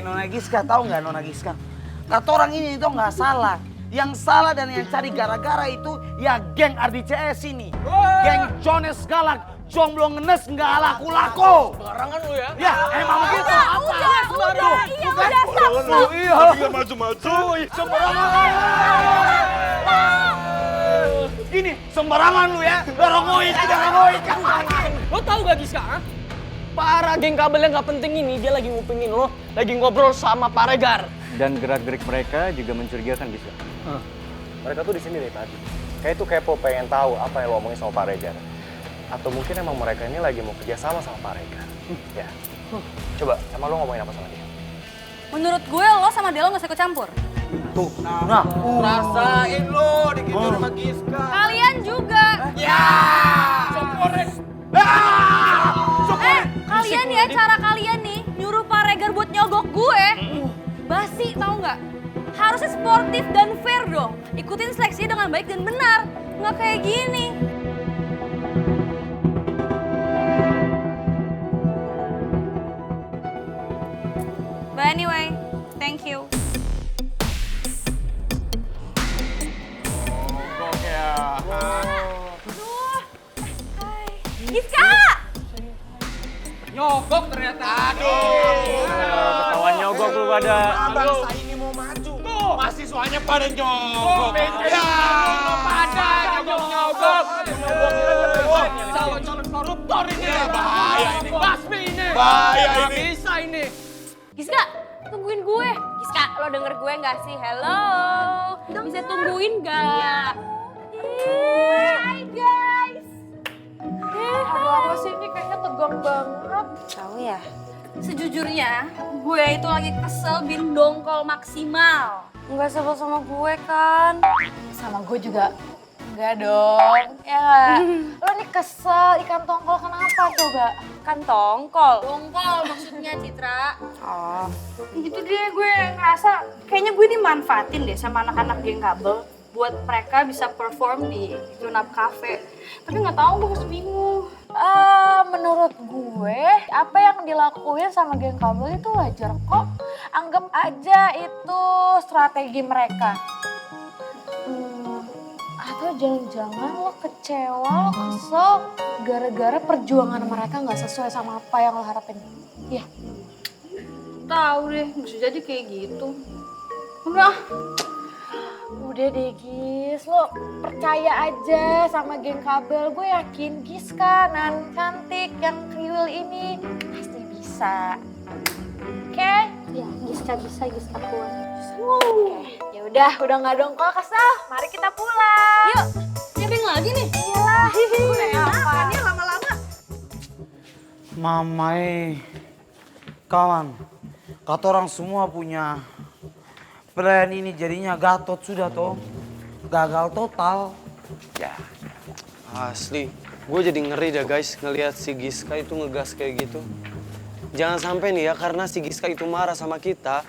Nona Giska, tahu nggak Nona Giska? Kata orang ini itu nggak salah. Yang salah dan yang cari gara-gara itu ya geng RDCS ini. Geng Jones galak, jomblo ngenes nggak laku-laku. Barangan lu ya? Ya emang begitu. Udah, Iya. Iya maju-maju. Sembarangan. Gini, sembarangan lu ya. Garangoit. Lo tau gak Giska? Ha? Para geng kabel yang gak penting ini dia lagi ngupingin lo, lagi ngobrol sama Pak Regar. Dan gerak-gerik mereka juga mencurigakan bisa. Mereka tuh di sini dari tadi. Kayak itu kepo pengen tahu apa yang lo omongin sama Pak Regar. Atau mungkin emang mereka ini lagi mau kerja sama Pak Regar. Ya. Coba, emang lo ngomongin apa sama dia? Menurut gue lo sama Delo gak usah ikut campur. Tuh, nah. Rasain lo digigit sama Giska. Kalian juga. Kalian ya cara kalian nih nyuruh Pak Regar buat nyogok gue. Basi tau nggak? Harusnya sportif dan fair dong. Ikutin seleksi dengan baik dan benar. Nggak kayak gini. But anyway, thank you. Giska! Nyogok ternyata. Ketahuan nyogok lu pada. Bangsa ini mau maju. Tuh, mahasiswanya pada nyogok. Ya, pada nyogok. Calon-calon koruptor ini. Bahaya ini. Basmi ini. Bahaya Nggak ini. bisa ini. Giska, tungguin gue. Giska, lo denger gue nggak sih? Hello. Bisa tungguin nggak? Hai guys. Aduh, apa sih ini kayaknya tegang banget. Tahu ya. Sejujurnya, gue itu lagi kesel bin dongkol maksimal. Nggak sebel sama gue kan? Sama gue juga enggak dong. Ya nggak? Lo nih kesel ikan tongkol kenapa coba? Kan tongkol. Dongkol maksudnya, Citra. Oh. Gitu deh, gue ngerasa kayaknya gue dimanfaatin deh sama anak-anak geng kabel buat mereka bisa perform di Junap Cafe. Tapi nggak tahu, gue masih bingung. Menurut gue, apa yang dilakuin sama geng kabel itu wajar kok. Anggap aja itu strategi mereka. Atau jangan-jangan lo kecewa, lo kesel gara-gara perjuangan mereka nggak sesuai sama apa yang lo harapin. Iya. Tahu deh, bisa jadi kayak gitu. Udah deh Gis, lo percaya aja sama geng kabel. Gue yakin Giska, Nan cantik yang kriwil ini pasti bisa. Oke? Ya, Giska bisa, Giska kuat. Oke, ya udah nggak dongkol kesel. Mari kita pulang. Yuk, nyebeng lagi nih. Iyalah, gue apa? Ini lama-lama. Mamai, kawan, kata orang semua punya plan ini jadinya gatot sudah toh. Gagal total. Ya, asli. Gue jadi ngeri dah guys ngelihat si Giska itu ngegas kayak gitu. Jangan sampai nih ya karena si Giska itu marah sama kita,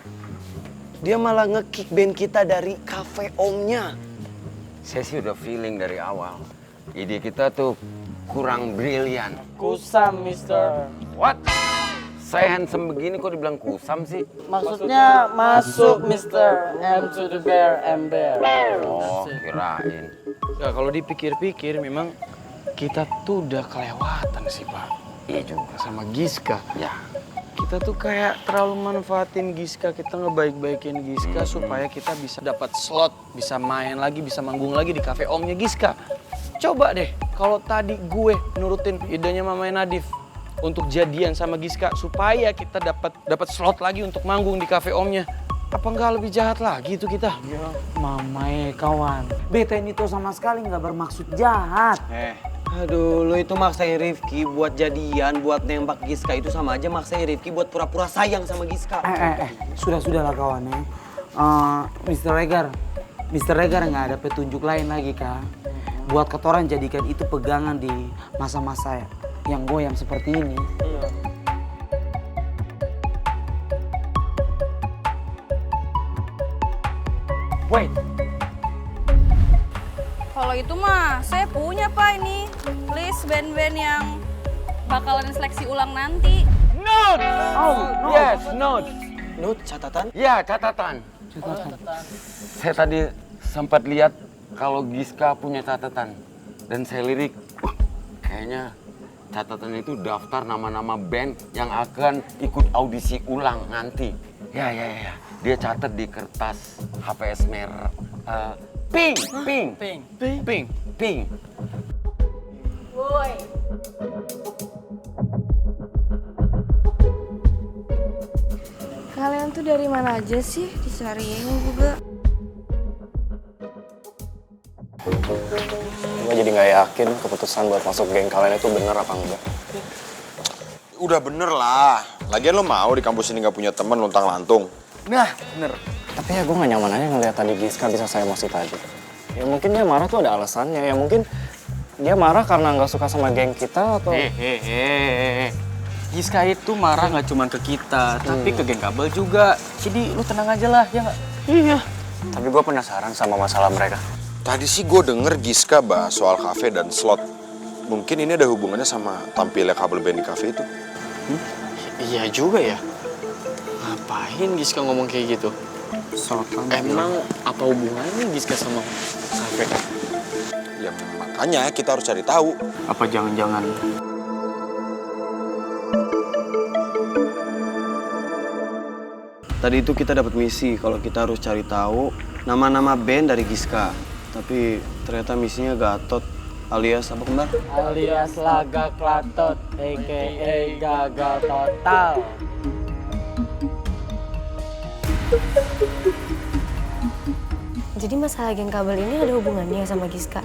dia malah nge-kick band kita dari cafe omnya. Saya sih udah feeling dari awal. Ide kita tuh kurang brilian. Kusam, Mister. What? Saya handsome begini kok dibilang kusam sih? Maksudnya masuk Mr. M to the bear and bear. Oh, kirain. Ya kalau dipikir-pikir memang kita tuh udah kelewatan sih Pak. Iya juga. Sama Giska. Ya. Kita tuh kayak terlalu manfaatin Giska, kita ngebaik-baikin Giska supaya kita bisa dapat slot, bisa main lagi, bisa manggung lagi di cafe omnya Giska. Coba deh, kalau tadi gue nurutin idenya Mamanya Nadif untuk jadian sama Giska supaya kita dapat slot lagi untuk manggung di cafe omnya. Apa nggak lebih jahat lagi itu kita? Ya, mamai kawan. Beta ini tuh sama sekali nggak bermaksud jahat. Aduh, lo itu maksain Rifki buat jadian, buat nembak Giska itu sama aja maksain Rifki buat pura-pura sayang sama Giska. Sudah lah kawan ya. Mr. Regar nggak ada petunjuk lain lagi kah? Buat ketoran jadikan itu pegangan di masa-masa yang goyang seperti ini. Wait. Kalau itu mah saya punya Pak ini list band-band yang bakalan seleksi ulang nanti. Note! Oh, Yes, note. Nut, catatan? Ya, catatan. Saya tadi sempat lihat kalau Giska punya catatan. Dan saya lirik, wah, kayaknya catatan itu daftar nama-nama band yang akan ikut audisi ulang nanti. Ya. Dia catat di kertas HPS merah. Pink. Woi. Kalian tuh dari mana aja sih? Dicariin juga. Gue jadi nggak yakin keputusan buat masuk geng kalian itu bener apa enggak. Udah bener lah. Lagian lo mau di kampus ini nggak punya teman lontang-lantung. Nah, bener. Tapi ya gue gak nyaman aja ngeliat tadi Giska bisa saya emosi tadi. Ya mungkin dia marah tuh ada alasannya. Ya mungkin dia marah karena nggak suka sama geng kita atau... Giska itu marah nggak cuma ke kita, tapi ke geng kabel juga. Jadi lu tenang aja lah, ya nggak? Iya. Tapi gue penasaran sama masalah mereka. Tadi sih gue denger Giska bahas soal kafe dan slot. Mungkin ini ada hubungannya sama tampilnya kabel band di kafe itu. Iya juga ya. Ngapain Giska ngomong kayak gitu? Emang apa hubungannya Giska sama kafe? Ya makanya kita harus cari tahu. Apa jangan-jangan Tadi itu kita dapat misi kalau kita harus cari tahu nama-nama band dari Giska. Tapi ternyata misinya Gatot alias apa kembar? Alias Laga Klatot, a.k.a. gagal total. Jadi masalah geng kabel ini ada hubungannya sama Giska?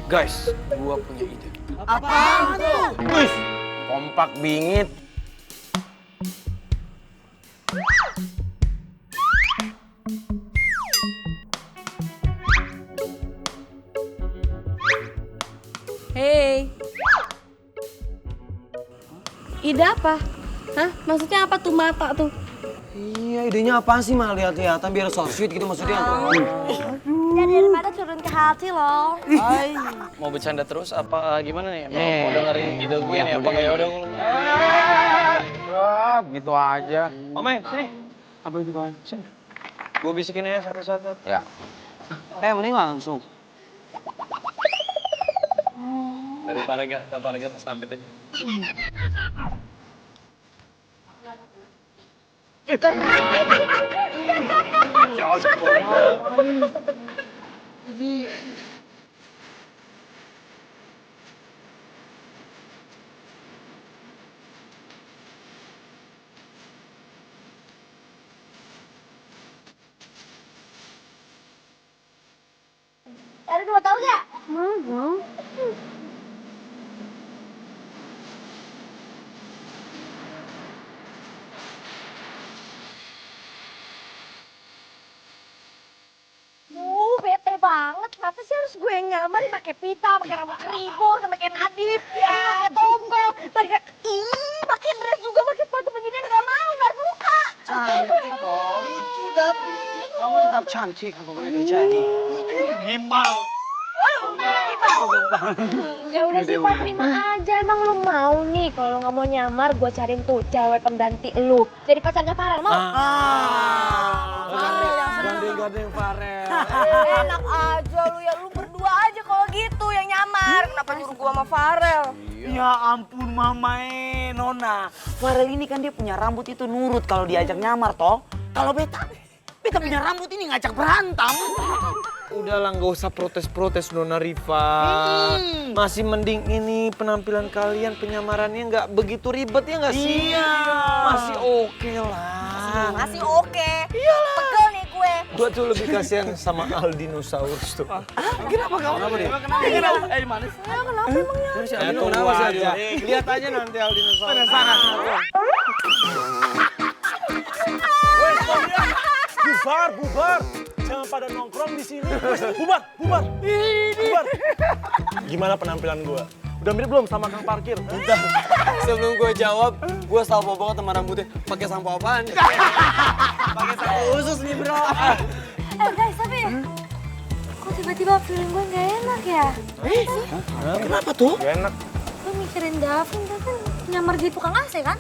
guys, gua punya ide. Apaan tuh? Wih, kompak bingit. Hei. Ide apa? Hah? Maksudnya apa tuh mata tuh? Iya, idenya apaan sih mah lihat-lihatan biar so sweet gitu maksudnya. Ya daripada turun ke hati loh. Hai, mau bercanda terus apa gimana nih? Mau dengerin ide gue nih apa kayak udah ngomong. Gitu aja. Ome, sini. Apa itu kawan? Sini. Gue bisikin aja satu-satu. Ya. Mending langsung. Daripada enggak pas sampai aja. Ada dua tahu nggak? Mau. Bete banget. Kenapa sih harus gue yang nyaman pakai pita, pakai rambut keribut, pakai Nadif, pakai tongkol, pakai dress juga, pakai sepatu beginian nggak mau, nggak suka. Cantik kok. Kamu tetap cantik apa boleh terjadi. Ya udah sih Pak, terima aja. Emang lu mau nih kalau nggak mau nyamar, gue cariin tuh cewek pengganti lu. Jadi pacarnya Farel mau? Gandeng Farel. Enak aja lu ya, lu berdua aja kalau gitu yang nyamar. Kenapa nyuruh gua sama Farel? Ya ampun Mama Nona. Farel ini kan dia punya rambut itu nurut kalau diajak nyamar toh. Kalau beta punya rambut ini ngajak berantem. Udahlah, nggak usah protes-protes Nona Rifa. Masih mending ini penampilan kalian penyamarannya nggak begitu ribet ya nggak sih? Iya. Masih oke lah. Masih oke. Iyalah. Pegel nih gue. Gua tuh lebih kasihan sama Aldinosaurus tuh. Kenapa kamu? Kenapa dia? Kenapa? Mana sih? Kenapa emangnya? Kenapa sih? Lihat aja nanti Aldinosaurus. Bubar. Jangan pada nongkrong di sini. Bubar. Gimana penampilan gua? Udah mirip belum sama kang parkir? Bentar. Sebelum gue jawab, gue salvo banget sama rambutnya. Pakai sampo apaan? Pakai sampo khusus nih, bro. Guys, tapi kok tiba-tiba feeling gue nggak enak ya? Kenapa tuh? Gak enak. Gue mikirin Davin nyamar jadi tukang AC kan?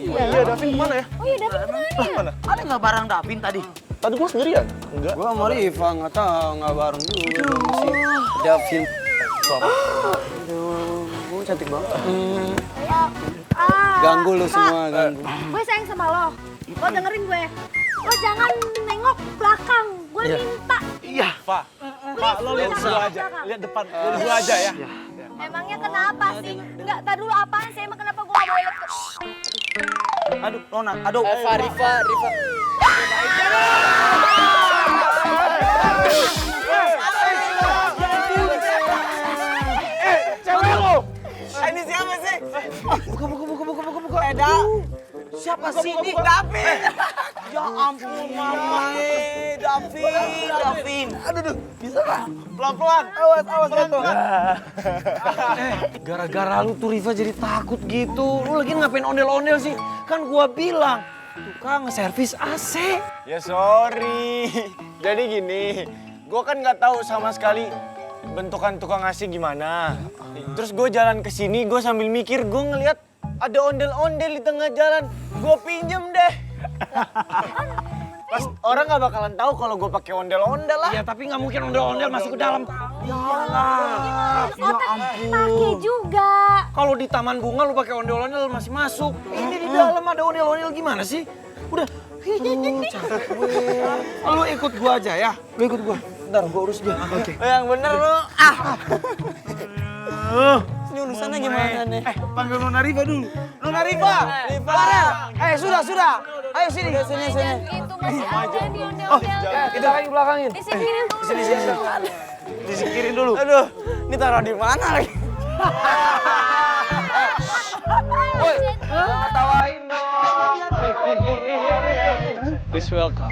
Iya, Davin kemana ya? Oh iya, Davin kemana? Ada nggak barang Davin tadi? Tadi gue sendirian. Enggak. Gua sama Riva nggak tahu, nggak bareng juga si Davin. Aduh, gua cantik banget. Ganggu lu semua, ganggu. Gue sayang sama lo. Lo dengerin gue. Lo jangan nengok belakang. Gue minta. Iya. Pak, lo lihat gua aja. Lihat depan, lihat gua aja ya. Emangnya kenapa sih? Enggak, tar dulu apaan sih? Emang kenapa gue gak boleh lihat? Aduh, Nona, aduh. Riva. Cewek lo. Ini siapa sih? Buka. Eda. Siapa sih ini? Davin. Ya ampun, Mama. Davin. Aduh, bisa nggak? Pelan-pelan. Awas jatuh. Gara-gara lu tuh Riva jadi takut gitu. Lu lagi ngapain ondel-ondel sih? Kan gua bilang, tukang servis AC. Ya sorry. Jadi gini, gue kan nggak tahu sama sekali bentukan tukang AC gimana. Terus gue jalan ke sini, gue sambil mikir, gue ngeliat ada ondel-ondel di tengah jalan. Gue pinjem deh. Pas orang nggak bakalan tahu kalau gue pakai ondel-ondel lah. Ya tapi nggak mungkin ondel-ondel masuk ke dalam. Pakai juga. Kalau di taman bunga lu pakai ondel-ondel masih masuk. Ini di dalam ada ondel-ondel gimana sih? Udah. Capek gue. Lu ikut gua aja ya. Lu ikut gua. Bentar gua urus dia. Oke. Yang bener lu. Ini urusannya gimana nih? Panggil Nona Riva dulu. Nona Riva. Sudah. Ayo sini. Sini. Itu masih ada di ondel-ondel. Kita lagi belakangin. Disingkirin dulu. Sini. Disingkirin dulu. Aduh, ini taruh di mana lagi? Woi, ketawain dong. Please welcome.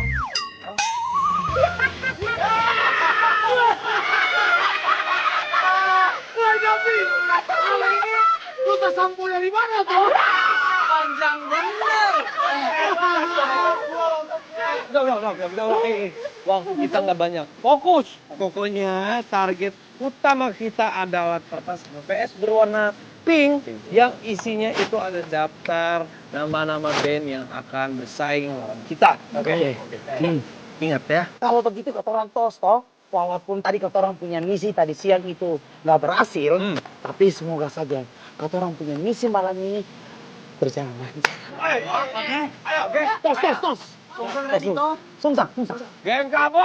Uang kita nggak banyak. Fokus. Pokoknya target utama kita adalah kertas PS berwarna pink yang isinya itu ada daftar nama-nama band yang akan bersaing lawan kita. Oke. Ingat ya. Kalau begitu kata orang toh, walaupun tadi kata orang punya misi tadi siang itu nggak berhasil, tapi semoga saja kata orang punya misi malam ini berjalan lancar. Ayo, tos. Sungsang. Geng kamu.